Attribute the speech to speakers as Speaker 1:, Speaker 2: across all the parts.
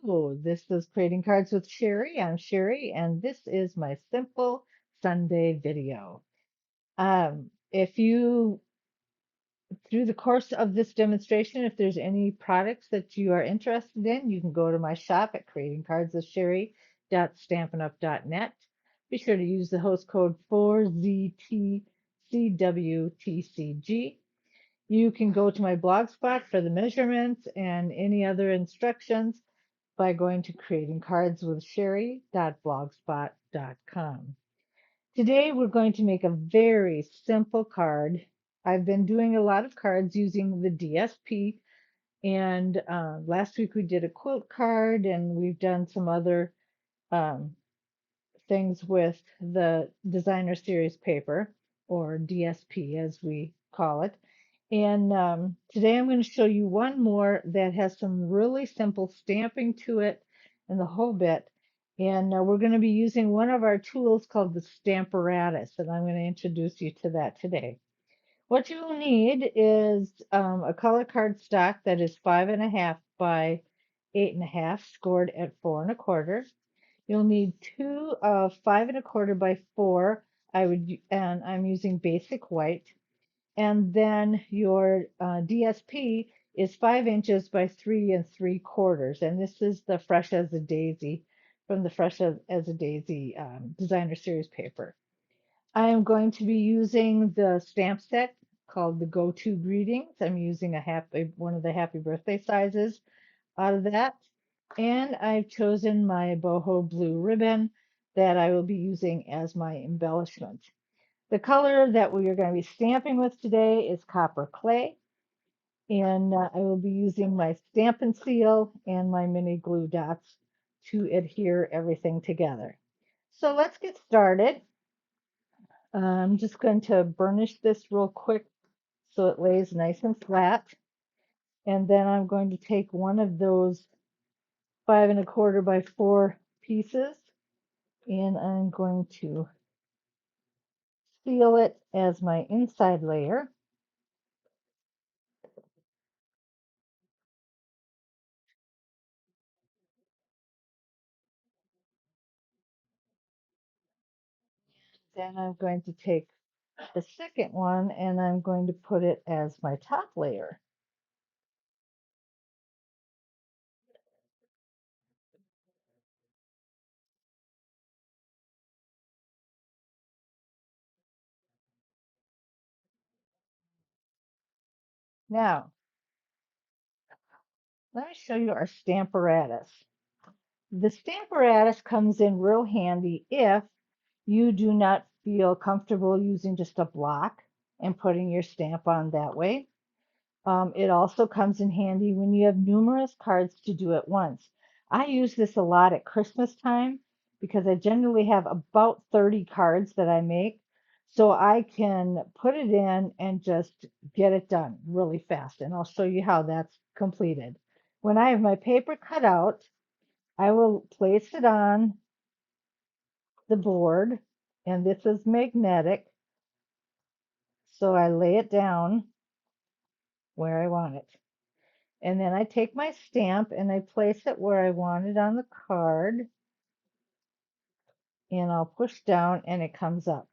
Speaker 1: Hello, this is Creating Cards with Sherry. I'm Sherry, and this is my simple Sunday video. If you, through the course of this demonstration, if there's any products that you are interested in, you can go to my shop at creatingcardswithsherry.stampinup.net. Be sure to use the host code 4ZTCWTCG. You can go to my blog spot for the measurements and any other instructions by going to creatingcardswithsherry.blogspot.com. Today we're going to make a very simple card. I've been doing a lot of cards using the DSP, and last week we did a quilt card, and we've done some other um, things with the designer series paper, or DSP as we call it. And today I'm going to show you one more that has some really simple stamping to it and the whole bit. And we're going to be using one of our tools called the Stamparatus, and I'm going to introduce you to that today. What you will need is a color card stock that is 5.5 by 8.5, scored at 4.25. You'll need two of 5.25 by 4. And I'm using basic white. And then your DSP is 5 inches by 3 3/4. And this is the Fresh as a Daisy from the Fresh as a Daisy designer series paper. I am going to be using the stamp set called the Go-To Greetings. I'm using one of the happy birthday sizes out of that. And I've chosen my boho blue ribbon that I will be using as my embellishment. The color that we are going to be stamping with today is copper clay, and I will be using my Stampin' Seal and my mini glue dots to adhere everything together. So let's get started. I'm just going to burnish this real quick so it lays nice and flat. And then I'm going to take one of those 5.25 by 4 pieces, and I'm going to seal it as my inside layer. Then I'm going to take the second one and I'm going to put it as my top layer. Now, let me show you our Stamparatus. The Stamparatus comes in real handy if you do not feel comfortable using just a block and putting your stamp on that way. It also comes in handy when you have numerous cards to do at once. I use this a lot at Christmas time because I generally have about 30 cards that I make. So I can put it in and just get it done really fast. And I'll show you how that's completed. When I have my paper cut out, I will place it on the board. And this is magnetic. So I lay it down where I want it. And then I take my stamp and I place it where I want it on the card, and I'll push down and it comes up.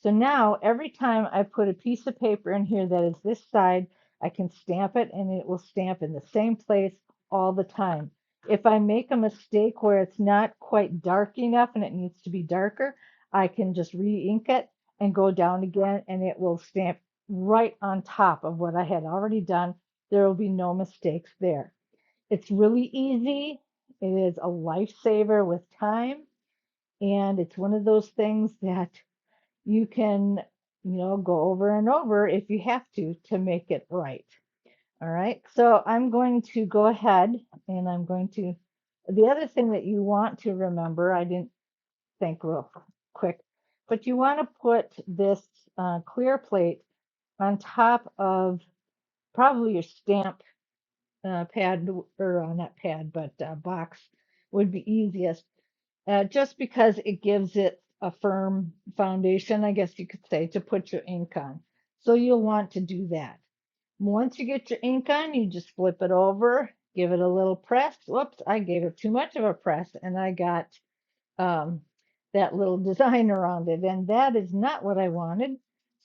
Speaker 1: So now every time I put a piece of paper in here that is this side, I can stamp it and it will stamp in the same place all the time. If I make a mistake where it's not quite dark enough and it needs to be darker, I can just re-ink it and go down again and it will stamp right on top of what I had already done. There will be no mistakes there. It's really easy. It is a lifesaver with time. And it's one of those things that you can, go over and over if you have to make it right. All right. So I'm going to go ahead and the other thing that you want to remember, I didn't think real quick, but you want to put this clear plate on top of probably your stamp pad, or not pad, but box would be easiest, just because it gives it a firm foundation, I guess you could say, to put your ink on. So you'll want to do that. Once you get your ink on, you just flip it over give it a little press. Whoops, I gave it too much of a press and I got um, that little design around it, and that is not what I wanted.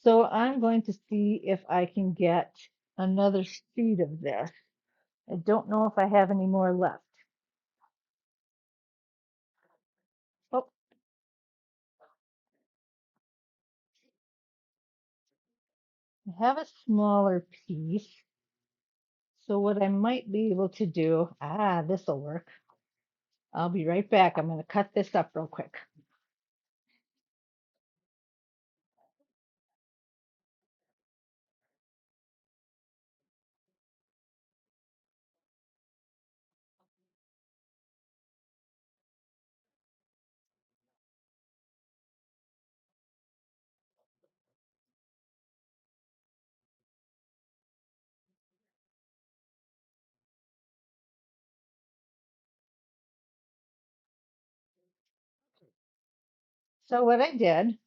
Speaker 1: So I'm going to see if I can get another sheet of this. I don't know if I have any more left. Oh, I have a smaller piece. So what I might be able to do, this will work. I'll be right back. I'm going to cut this up real quick. So what I did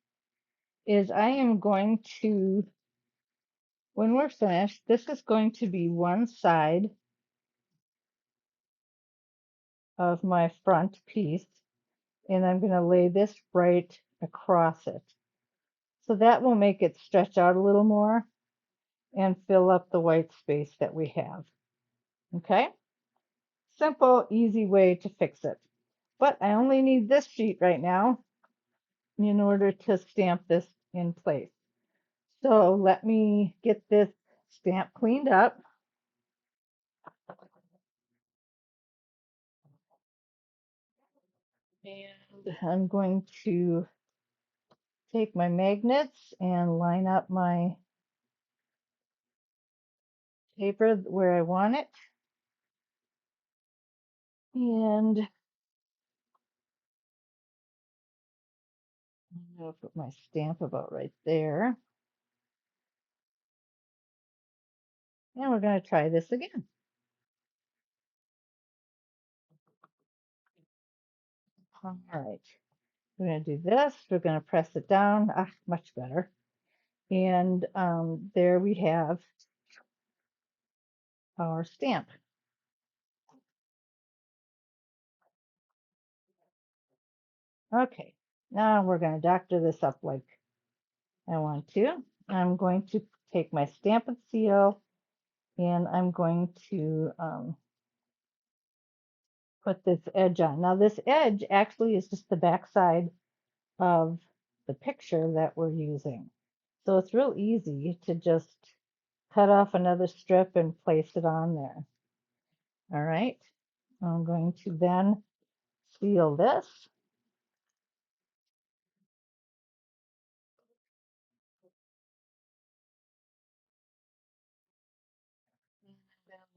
Speaker 1: is I am going to, when we're finished, this is going to be one side of my front piece, and I'm going to lay this right across it. So that will make it stretch out a little more and fill up the white space that we have. Okay? Simple, easy way to fix it. But I only need this sheet right now in order to stamp this in place. So let me get this stamp cleaned up. And I'm going to take my magnets and line up my paper where I want it. And I'm going to put my stamp about right there. And we're going to try this again. All right. We're going to do this. We're going to press it down. Much better. And there we have our stamp. Okay. Now we're going to doctor this up like I want to. I'm going to take my Stamp and Seal and I'm going to put this edge on. Now this edge actually is just the back side of the picture that we're using. So it's real easy to just cut off another strip and place it on there. All right. I'm going to then seal this.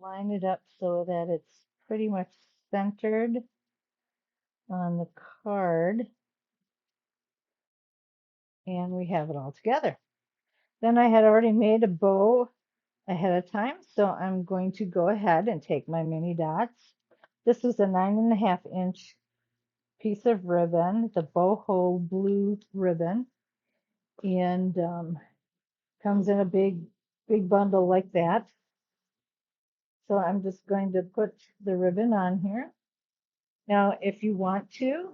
Speaker 1: Line it up so that it's pretty much centered on the card, and we have it all together. Then I had already made a bow ahead of time, so I'm going to go ahead and take my mini dots. This is a 9.5-inch piece of ribbon, the boho blue ribbon, and comes in a big bundle like that. So I'm just going to put the ribbon on here. Now, if you want to,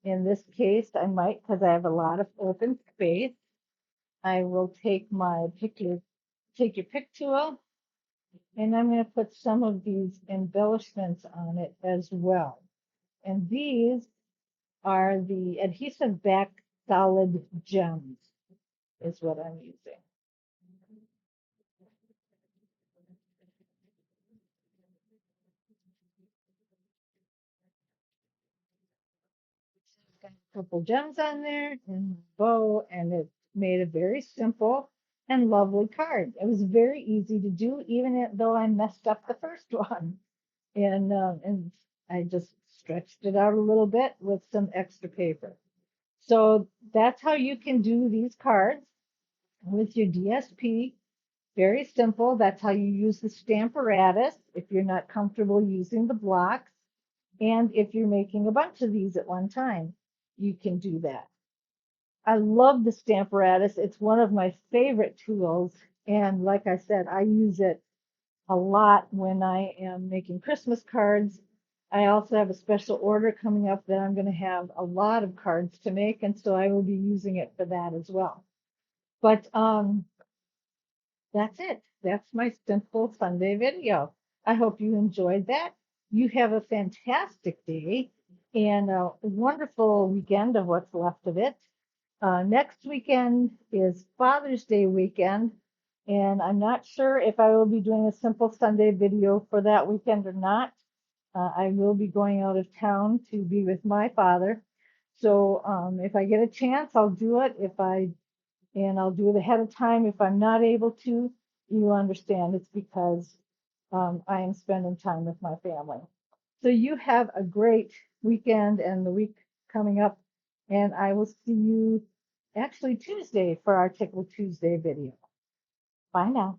Speaker 1: in this case, I might, because I have a lot of open space, I will take my take your pick tool, and I'm going to put some of these embellishments on it as well. And these are the adhesive back solid gems, is what I'm using. Got a couple gems on there and my bow, and it made a very simple and lovely card. It was very easy to do, even though I messed up the first one. And I just stretched it out a little bit with some extra paper. So that's how you can do these cards with your DSP. Very simple. That's how you use the Stamparatus if you're not comfortable using the blocks. And if you're making a bunch of these at one time, you can do that. I love the Stamparatus. It's one of my favorite tools. And like I said, I use it a lot when I am making Christmas cards. I also have a special order coming up that I'm going to have a lot of cards to make, and so I will be using it for that as well. But that's it. That's my simple Sunday video. I hope you enjoyed that. You have a fantastic day and a wonderful weekend of what's left of it. Next weekend is Father's Day weekend, and I'm not sure if I will be doing a simple Sunday video for that weekend or not. I will be going out of town to be with my father. So if I get a chance, I'll do it. And I'll do it ahead of time. If I'm not able to, you understand it's because I am spending time with my family. So you have a great weekend and the week coming up, and I will see you actually Tuesday for our Tickle Tuesday video. Bye now.